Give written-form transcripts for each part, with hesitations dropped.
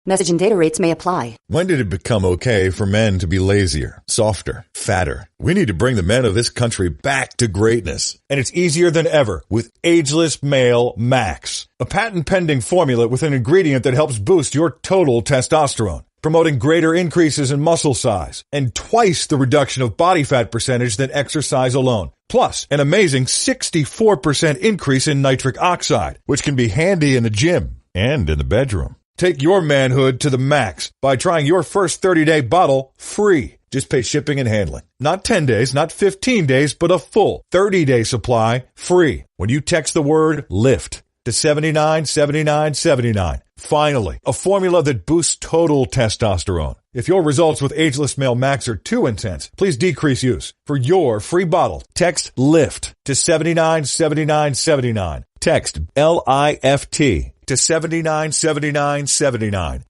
Message and data rates may apply. When did it become okay for men to be lazier, softer, fatter? We need to bring the men of this country back to greatness. And it's easier than ever with Ageless Male Max, a patent-pending formula with an ingredient that helps boost your total testosterone, promoting greater increases in muscle size and twice the reduction of body fat percentage than exercise alone. Plus, an amazing 64% increase in nitric oxide, which can be handy in the gym and in the bedroom. Take your manhood to the max by trying your first 30-day bottle free. Just pay shipping and handling. Not 10 days, not 15 days, but a full 30-day supply free when you text the word LIFT to 797979. Finally, a formula that boosts total testosterone. If your results with Ageless Male Max are too intense, please decrease use. For your free bottle, text LIFT to 797979. Text LIFT to 797979.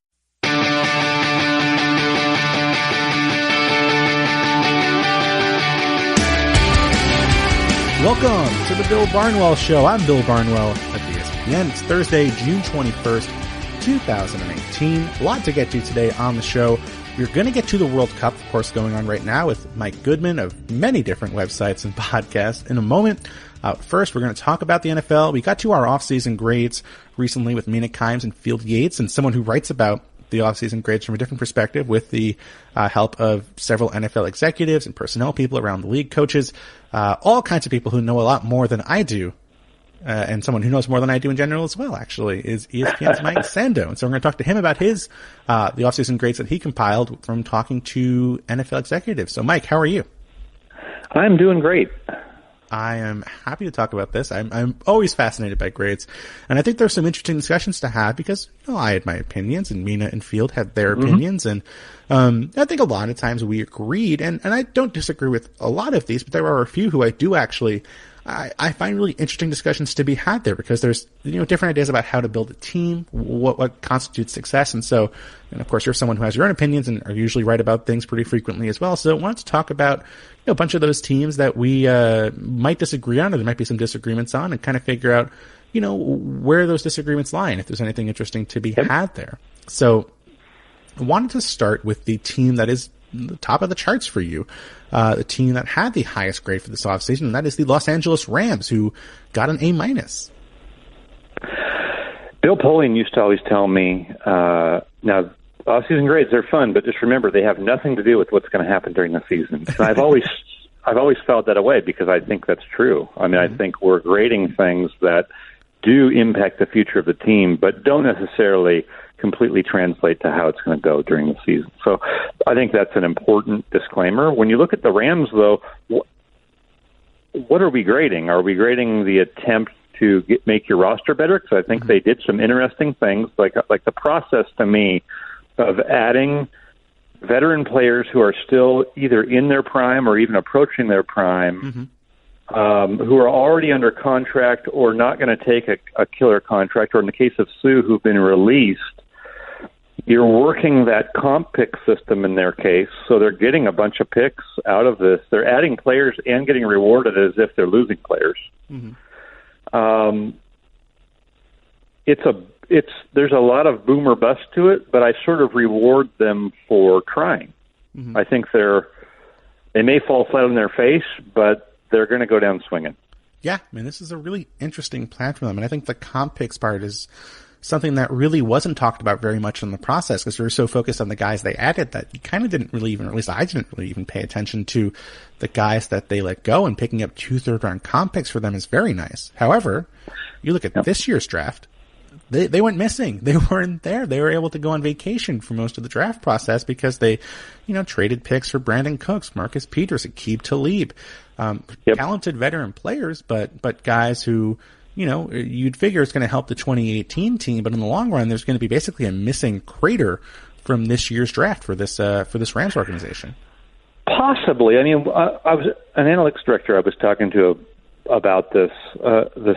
Welcome to the Bill Barnwell Show. I'm Bill Barnwell at ESPN. It's Thursday, June 21st, 2018. A lot to get to today on the show. We're going to get to the World Cup, of course, going on right now with Mike Goodman of many different websites and podcasts in a moment. First, we're going to talk about the NFL. We got to our off-season grades recently with Mina Kimes and Field Yates, and someone who writes about the off-season grades from a different perspective with the help of several NFL executives and personnel people around the league, coaches, all kinds of people who know a lot more than I do. And someone who knows more than I do in general as well, actually, is ESPN's Mike Sando. And so we're going to talk to him about his the off-season grades that he compiled from talking to NFL executives. So, Mike, how are you? I'm doing great. I am happy to talk about this. I'm always fascinated by grades, and I think there's some interesting discussions to have because, you know, I had my opinions, and Mina and Field had their opinions, and I think a lot of times we agreed, and I don't disagree with a lot of these, but there are a few who I do actually. I find really interesting discussions to be had there because there's, you know, different ideas about how to build a team, what constitutes success. And so, and of course, you're someone who has your own opinions and are usually right about things pretty frequently as well. So I wanted to talk about, you know, a bunch of those teams that we might disagree on, or there might be some disagreements on, and kind of figure out, you know, where those disagreements lie and if there's anything interesting to be had there. So I wanted to start with the team that is the top of the charts for you, the team that had the highest grade for this offseason, and that is the Los Angeles Rams, who got an A-. Bill Polian used to always tell me, now, off-season grades are fun, but just remember they have nothing to do with what's going to happen during the season. And I've always felt that way because I think that's true. I mean, I think we're grading things that do impact the future of the team, but don't necessarily completely translate to how it's going to go during the season. So I think that's an important disclaimer. When you look at the Rams, though, what are we grading? Are we grading the attempt to make your roster better? Because I think they did some interesting things, like the process to me of adding veteran players who are still either in their prime or even approaching their prime, who are already under contract or not going to take a killer contract, or in the case of Sue, who've been released. You're working that comp pick system in their case, so they're getting a bunch of picks out of this. They're adding players and getting rewarded as if they're losing players. There's a lot of boom or bust to it, but I sort of reward them for trying. I think they may fall flat on their face, but they're going to go down swinging. Yeah, I mean, this is a really interesting plan for them, and I think the comp picks part is something that really wasn't talked about very much in the process because we were so focused on the guys they added that you kind of didn't really even, or at least I didn't really even pay attention to the guys that they let go, and picking up 2 third-round comp picks for them is very nice. However, you look at this year's draft, they went missing. They weren't there. They were able to go on vacation for most of the draft process because they, you know, traded picks for Brandon Cooks, Marcus Peters, Aqib Talib, talented veteran players, but guys who, you know, you'd figure it's going to help the 2018 team, but in the long run, there's going to be basically a missing crater from this year's draft for this Rams organization. Possibly. I mean, I was an analytics director I was talking to about this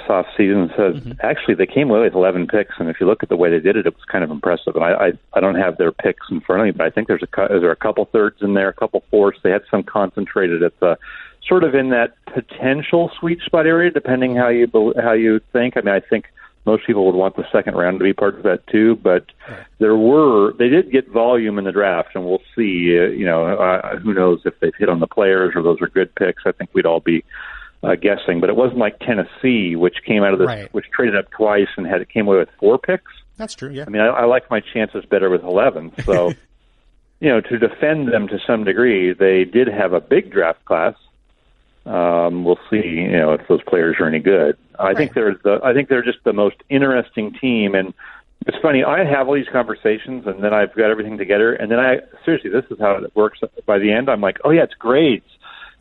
off season said actually they came away with 11 picks, and if you look at the way they did it, it was kind of impressive. And I don't have their picks in front of me, but I think there's a couple thirds in there, a couple fourths. They had some concentrated at the sort of in that potential sweet spot area, depending how you think. I mean, I think most people would want the second round to be part of that too. But they did get volume in the draft, and we'll see. Who knows if they've hit on the players or those are good picks. I think we'd all be guessing. But it wasn't like Tennessee, which came out of this, which traded up twice and came away with 4 picks. That's true. Yeah. I mean, I like my chances better with 11. So, to defend them to some degree, they did have a big draft class. We'll see, if those players are any good. I think they're just the most interesting team. And it's funny, I have all these conversations, and then I've got everything together, and then seriously, this is how it works. By the end, I'm like, oh yeah, it's grades.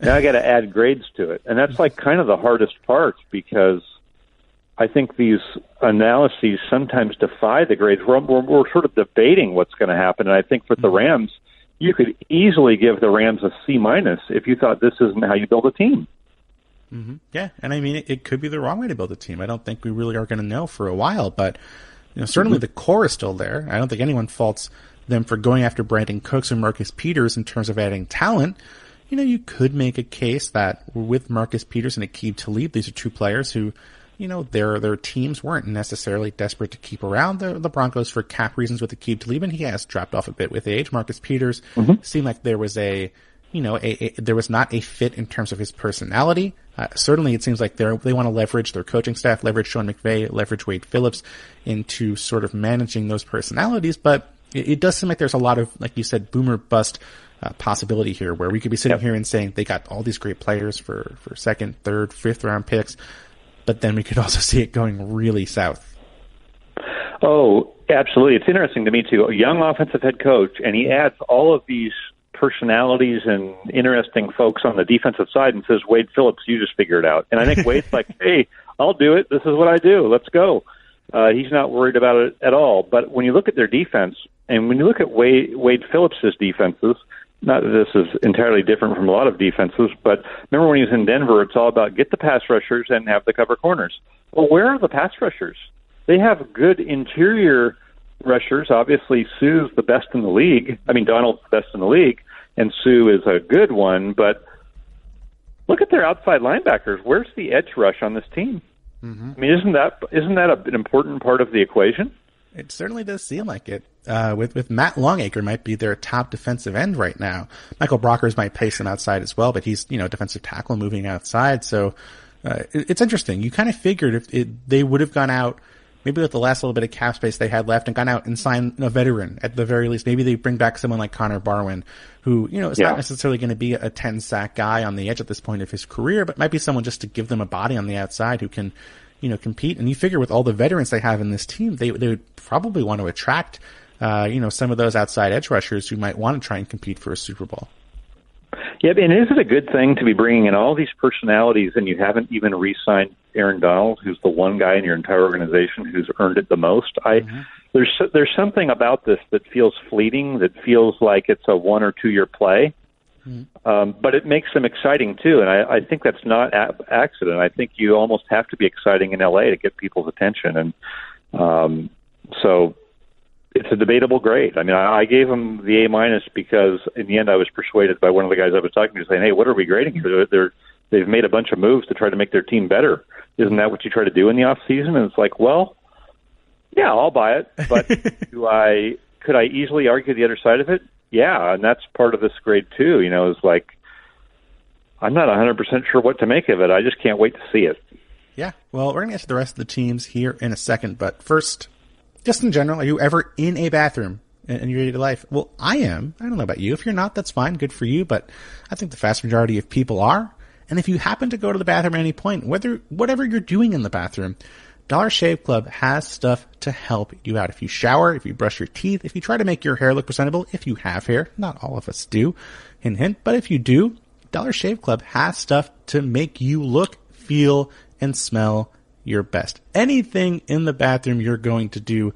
Now I got to add grades to it, and that's like kind of the hardest part, because I think these analyses sometimes defy the grades. We're sort of debating what's going to happen, and I think for the Rams, you could easily give the Rams a C- if you thought this isn't how you build a team. Mm-hmm. Yeah, and I mean, it could be the wrong way to build a team. I don't think we really are going to know for a while, but certainly the core is still there. I don't think anyone faults them for going after Brandon Cooks and Marcus Peters in terms of adding talent. You could make a case that with Marcus Peters and Aqib Talib, these are two players who, their teams weren't necessarily desperate to keep around the Broncos for cap reasons with Aqib Talib, and he has dropped off a bit with age. Marcus Peters seemed like there was there was not a fit in terms of his personality. Certainly it seems like they want to leverage their coaching staff, leverage Sean McVay, leverage Wade Phillips into sort of managing those personalities, but it does seem like there's a lot of, like you said, boomer bust possibility here, where we could be sitting here and saying they got all these great players for second, third, fifth round picks, but then we could also see it going really south. Oh, absolutely. It's interesting to me, too. A young offensive head coach, and he adds all of these personalities and interesting folks on the defensive side and says, Wade Phillips, you just figure it out. And I think Wade's like, hey, I'll do it. This is what I do. Let's go. He's not worried about it at all. But when you look at their defense, and when you look at Wade Phillips's defenses, not that this is entirely different from a lot of defenses, but remember when he was in Denver, it's all about get the pass rushers and have the cover corners. Well, where are the pass rushers? They have good interior rushers. Obviously, Sue's the best in the league. I mean, Donald's the best in the league, and Sue is a good one. But look at their outside linebackers. Where's the edge rush on this team? I mean, isn't that an important part of the equation? It certainly does seem like it. With Matt Longacre might be their top defensive end right now. Michael Brockers might pace him outside as well, but he's, defensive tackle moving outside. So, it's interesting. You kind of figured if they would have gone out, maybe with the last little bit of cap space they had left, and gone out and signed a veteran at the very least. Maybe they bring back someone like Connor Barwin, who, is not necessarily going to be a 10-sack guy on the edge at this point of his career, but might be someone just to give them a body on the outside who can, compete. And you figure with all the veterans they have in this team, they would probably want to attract, some of those outside edge rushers who might want to try and compete for a Super Bowl. Yeah, and is it a good thing to be bringing in all these personalities and you haven't even re-signed Aaron Donald, who's the one guy in your entire organization who's earned it the most? There's something about this that feels fleeting, that feels like it's a 1 or 2 year play, but it makes them exciting too. And I think that's not accident. I think you almost have to be exciting in LA to get people's attention, and so it's a debatable grade. I mean, I gave them the A- because in the end I was persuaded by one of the guys I was talking to saying, hey, what are we grading here? They've made a bunch of moves to try to make their team better. Isn't that what you try to do in the off season? And it's like, well, yeah, I'll buy it. But could I easily argue the other side of it? Yeah. And that's part of this grade too, is like, I'm not 100% sure what to make of it. I just can't wait to see it. Yeah. Well, we're going to get to the rest of the teams here in a second, but first, just in general, are you ever in a bathroom in your day-to-day life? Well, I am. I don't know about you. If you're not, that's fine. Good for you. But I think the vast majority of people are. And if you happen to go to the bathroom at any point, whatever you're doing in the bathroom, Dollar Shave Club has stuff to help you out. If you shower, if you brush your teeth, if you try to make your hair look presentable, if you have hair, not all of us do, hint, hint, but if you do, Dollar Shave Club has stuff to make you look, feel, and smell your best. Anything in the bathroom you're going to do,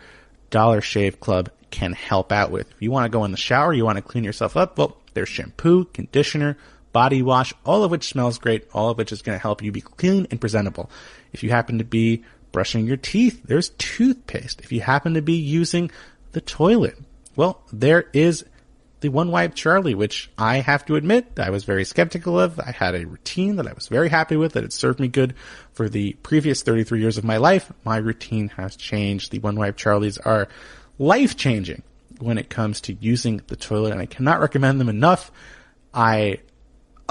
Dollar Shave Club can help out with. If you want to go in the shower, you want to clean yourself up, well, there's shampoo, conditioner, body wash, all of which smells great, all of which is going to help you be clean and presentable. If you happen to be brushing your teeth, there's toothpaste. If you happen to be using the toilet, well, there is the one wipe Charlie, which I have to admit I was very skeptical of. I had a routine that I was very happy with, that it served me good for the previous 33 years of my life. My routine has changed. The one wipe Charlies are life-changing when it comes to using the toilet, and I cannot recommend them enough. I'll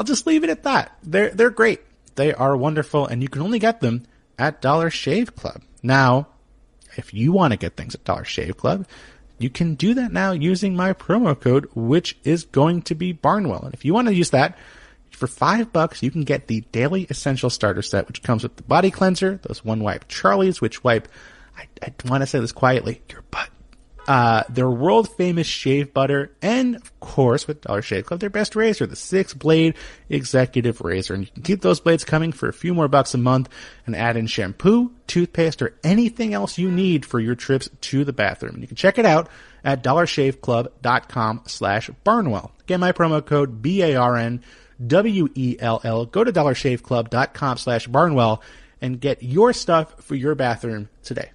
just leave it at that. They're great. They are wonderful, and you can only get them at Dollar Shave Club. Now, if you want to get things at Dollar Shave Club, you can do that now using my promo code, which is going to be Barnwell. And if you want to use that, for $5, you can get the Daily Essential Starter Set, which comes with the body cleanser, those one wipe Charlies, which wipe, I want to say this quietly, your butt. Their world famous shave butter, and of course with Dollar Shave Club, their best razor, the 6-blade executive razor. And you can keep those blades coming for a few more bucks a month and add in shampoo, toothpaste, or anything else you need for your trips to the bathroom. And you can check it out at dollarshaveclub.com/Barnwell. Again, my promo code BARNWELL. Go to dollarshaveclub.com/Barnwell and get your stuff for your bathroom today.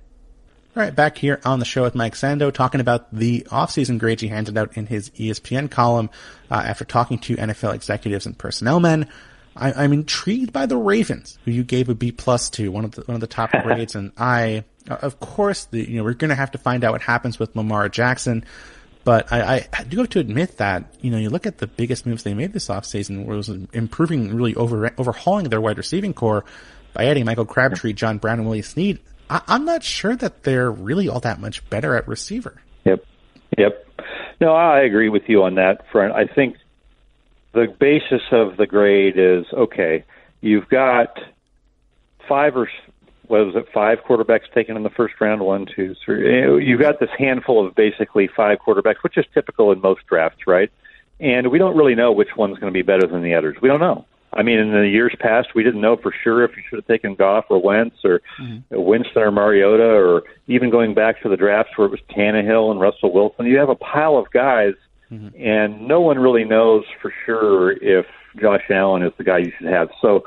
All right, back here on the show with Mike Sando, talking about the offseason grades he handed out in his ESPN column after talking to NFL executives and personnel men. I'm intrigued by the Ravens, who you gave a B+ to, one of the top grades, and of course, we're going to have to find out what happens with Lamar Jackson. But I do have to admit that, you look at the biggest moves they made this offseason, where it was improving, really overhauling their wide receiving core by adding Michael Crabtree, John Brown, and Willie Snead. I'm not sure that they're really all that much better at receiver. Yep. No, I agree with you on that front. I think the basis of the grade is, okay, you've got five quarterbacks taken in the first round, 1, 2, 3. You've got this handful of basically 5 quarterbacks, which is typical in most drafts, right? And we don't really know which one's going to be better than the others. We don't know. I mean, in the years past, we didn't know for sure if you should have taken Goff or Wentz or Winston or Mariota, or even going back to the drafts where it was Tannehill and Russell Wilson. You have a pile of guys, and no one really knows for sure if Josh Allen is the guy you should have. So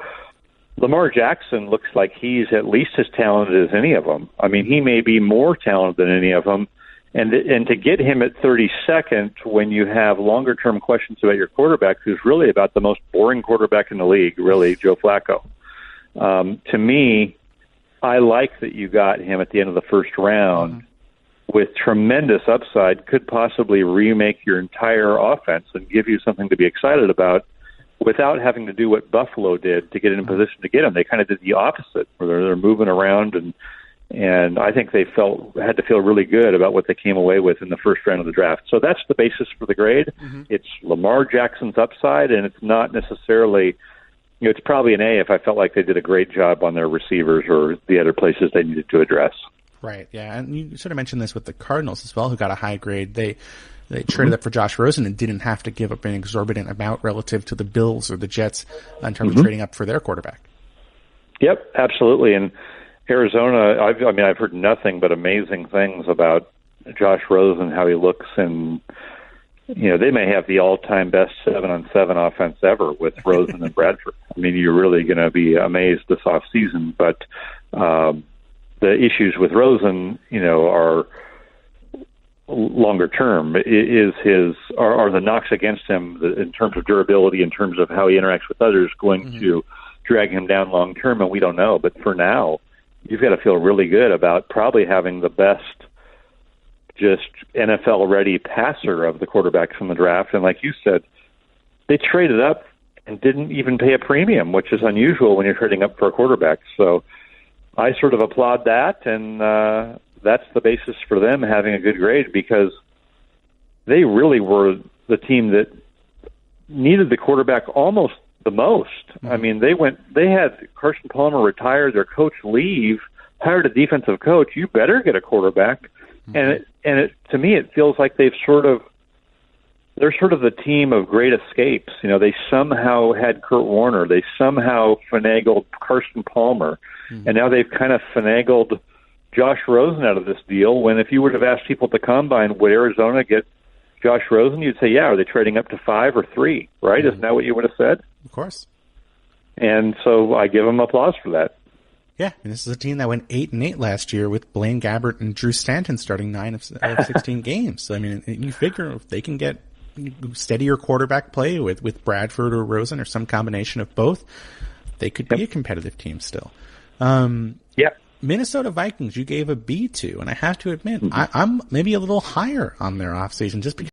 Lamar Jackson looks like he's at least as talented as any of them. I mean, he may be more talented than any of them. And to get him at 32nd when you have longer-term questions about your quarterback, who's really about the most boring quarterback in the league, really, Joe Flacco. To me, I like that you got him at the end of the first round with tremendous upside, could possibly remake your entire offense and give you something to be excited about without having to do what Buffalo did to get in position to get him. They kind of did the opposite, where they're moving around, and I think they had to feel really good about what they came away with in the first round of the draft. So that's the basis for the grade. It's Lamar Jackson's upside, and it's not necessarily, it's probably an A if I felt like they did a great job on their receivers or the other places they needed to address. Right, yeah, and you sort of mentioned this with the Cardinals as well, who got a high grade. They traded up for Josh Rosen and didn't have to give up an exorbitant amount relative to the Bills or the Jets in terms of trading up for their quarterback. Yep, absolutely, and Arizona, I've heard nothing but amazing things about Josh Rosen, how he looks, and they may have the all-time best 7-on-7 offense ever with Rosen and Bradford. I mean, you're really going to be amazed this offseason. But the issues with Rosen, are longer term. Are the knocks against him in terms of durability, in terms of how he interacts with others, going to drag him down long term? And we don't know. But for now, you've got to feel really good about probably having the best just NFL-ready passer of the quarterbacks in the draft. And like you said, they traded up and didn't even pay a premium, which is unusual when you're trading up for a quarterback. So I sort of applaud that, and that's the basis for them having a good grade, because they really were the team that needed the quarterback almost the most. I mean, they had Carson Palmer retire, their coach leave, hired a defensive coach. You better get a quarterback. And to me, it feels like they're sort of the team of great escapes. They somehow had Kurt Warner. They somehow finagled Carson Palmer. And now they've kind of finagled Josh Rosen out of this deal, when if you would have asked people at the Combine, would Arizona get Josh Rosen, you'd say, yeah. Are they trading up to 5 or 3, right? Isn't that what you would have said? Of course. And so I give them applause for that. Yeah, and this is a team that went 8-8 last year with Blaine Gabbert and Drew Stanton starting 9 of 16 games. So, I mean, you figure if they can get steadier quarterback play with Bradford or Rosen or some combination of both, they could be a competitive team still. Minnesota Vikings, you gave a B to, and I have to admit, I'm maybe a little higher on their offseason just because